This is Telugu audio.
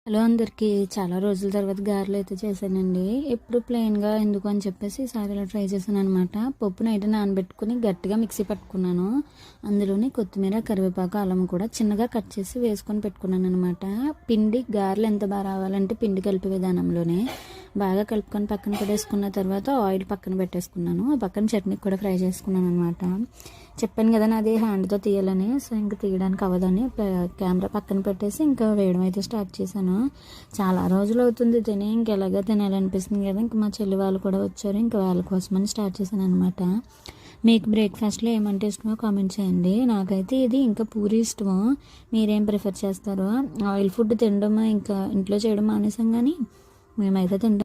హలో అందరికీ. చాలా రోజుల తర్వాత గారెలు అయితే చేశానండి. ఎప్పుడు ప్లెయిన్గా ఎందుకు అని చెప్పేసి ఈసారి ఇలా ట్రై చేశాను అనమాట. పప్పు నైట్ నానబెట్టుకుని గట్టిగా మిక్సీ పట్టుకున్నాను. అందులోని కొత్తిమీర, కరివేపాకు, అల్లం కూడా చిన్నగా కట్ చేసి వేసుకొని పెట్టుకున్నాను అనమాట. పిండి గారెలు ఎంత బాగా రావాలంటే పిండి కలిపే విధానంలోనే బాగా కలుపుకొని పక్కన పెట్టేసుకున్న తర్వాత ఆయిల్ పక్కన పెట్టేసుకున్నాను. ఆ పక్కన చట్నీ కూడా ఫ్రై చేసుకున్నాను అనమాట. చెప్పాను కదా నాది హ్యాండ్తో తీయాలని, సో ఇంకా తీయడానికి అవ్వదని కెమెరా పక్కన పెట్టేసి ఇంకా వేయడం అయితే స్టార్ట్ చేశాను. చాలా రోజులు అవుతుంది తిని, ఇంకెలాగా తినాలనిపిస్తుంది కదా. ఇంకా మా చెల్లి వాళ్ళు కూడా వచ్చారు, ఇంకా వాళ్ళ కోసమని స్టార్ట్ చేశాను అనమాట. మీకు బ్రేక్ఫాస్ట్లో ఏమంటే ఇష్టమో కామెంట్ చేయండి. నాకైతే ఇది ఇంకా పూరి ఇష్టము. మీరేం ప్రిఫర్ చేస్తారో? ఆయిల్ ఫుడ్ తినడం ఇంకా ఇంట్లో చేయడం మానేసాం, కానీ మేమైతే తింటాం.